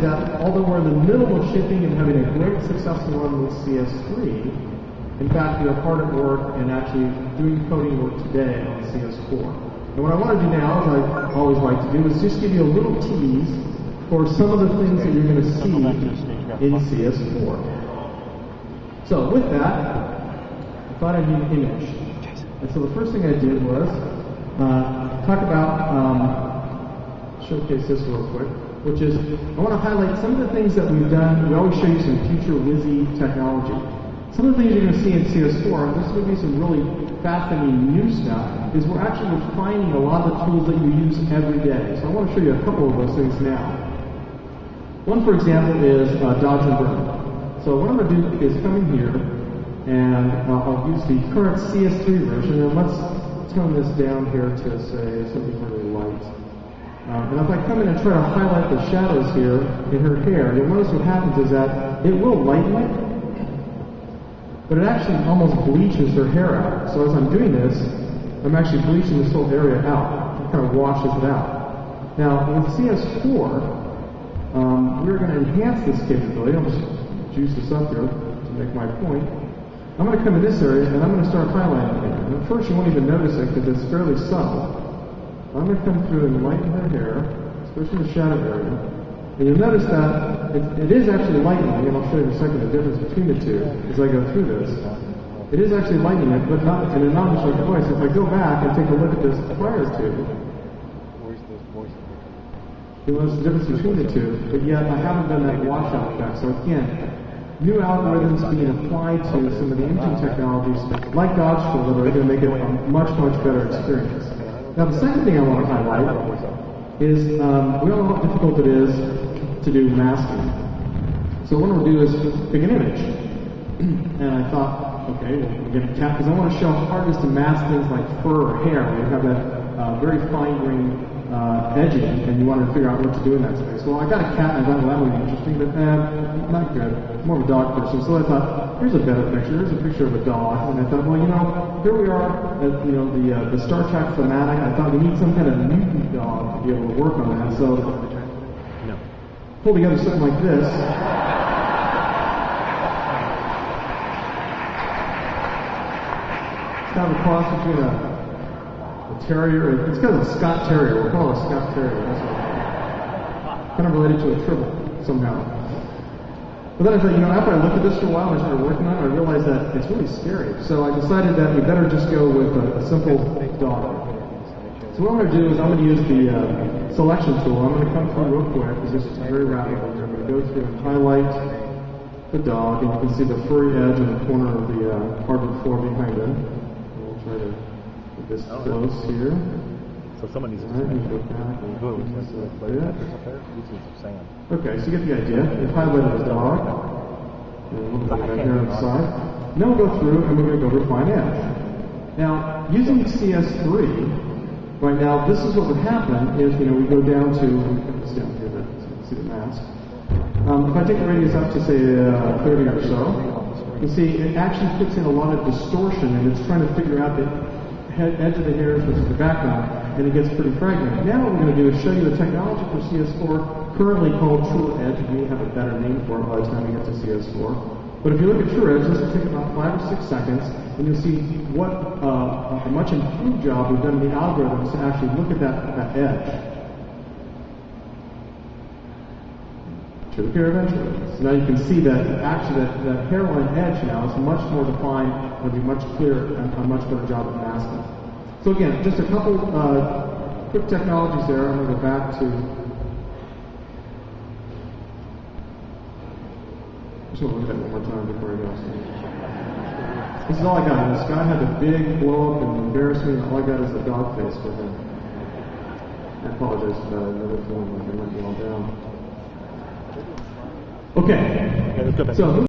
that although we're in the middle of shipping and having a great successful run with CS3, in fact, we are hard at work and actually doing coding work today on CS4. And what I want to do now, as I always like to do, is just give you a little tease for some of the things that you're going to see in CS4. So with that, I thought I'd need an image. And so the first thing I did was talk about, showcase this real quick, which is I want to highlight some of the things that we've done. We always show you some future Wizzy technology. Some of the things you're going to see in CS4, this is going to be some really fascinating new stuff, is we're actually refining a lot of the tools that you use every day. So I want to show you a couple of those things now. One, for example, is dodge and burn. So what I'm going to do is come in here, and I'll use the current CS3 version, and let's tone this down here to say something really light. And if I come in and try to highlight the shadows here in her hair, you'll notice what happens is that it will lighten it, but it actually almost bleaches her hair out. So as I'm doing this, I'm actually bleaching this whole area out. It kind of washes it out. Now, with CS4, we're going to enhance this capability. I'll just juice this up here to make my point. I'm going to come in this area, and I'm going to start highlighting it. And at first, you won't even notice it because it's fairly subtle. I'm going to come through and lighten her hair, especially the shadow area. And you'll notice that it is actually lightening, and I'll show you in a second the difference between the two as I go through this. It is actually lightening it, but not in a non-destructive way. So if I go back and take a look at this prior to, you'll notice the difference between the two, but yet I haven't done that washout effect. So again, new algorithms being applied to some of the imaging technologies, like dodge fill, that are going to make it a much, much better experience. Now the second thing I want to highlight is we all know how difficult it is to do masking. So what I'm going to do is pick an image. And I thought, okay, we're going to cat, because I want to show how hard it is to mask things like fur or hair, where you have that very fine-grained edging, and you want to figure out what to do in that space. Well, I got a cat, and I thought, well, that would be interesting, but not good. More of a dog person. So I thought, here's a better picture. Here's a picture of a dog. And I thought, well, you know, here we are at, you know, the Star Trek thematic. I thought we need some kind of mutant dog to be able to work on that. So pull together something like this. It's kind of a cross between a terrier. It's kind of a Scott Terrier. We'll call it a Scott Terrier. That's what kind of related to a tribble somehow. But then I thought, you know, after I looked at this for a while and I started working on it, I realized that it's really scary. So I decided that we better just go with a simple dog. So what I'm going to do is I'm going to use the selection tool. I'm going to come through real quick, because this is very rapid. I'm going to go through and highlight the dog, and you can see the furry edge in the corner of the hardwood floor behind him. We'll try to get this close here. So someone needs to go back and go like that. Okay, so you get the idea. We've highlighted the dog. And a little bit of that here on the side. Now we'll go through and we're going to go refine edge. Now, using CS3, right now, this is what would happen is, you know, we go down to, put this down here so you can see the mask. If I take the radius up to, say, 30 or so, you see it actually puts in a lot of distortion, and it's trying to figure out the edge of the hairs versus the background, and it gets pretty fragmented. Now what we're going to do is show you the technology for CS4, currently called True Edge. We have a better name for it by the time we get to CS4. But if you look at True Edge, this will take about 5 or 6 seconds, and you'll see what a much improved job we've done in the algorithms to actually look at that edge. Should appear eventually. So now you can see that actually that hairline edge now is much more defined, and will be much clearer and a much better job of masking. So again, just a couple quick technologies there. I'm going to go back to. I just want to look at that one more time before I go. This is all I got. This guy had a big blow up and embarrassed me, and all I got is a dog face for him. I apologize for that. I never feeling like I might be all down. Okay. So.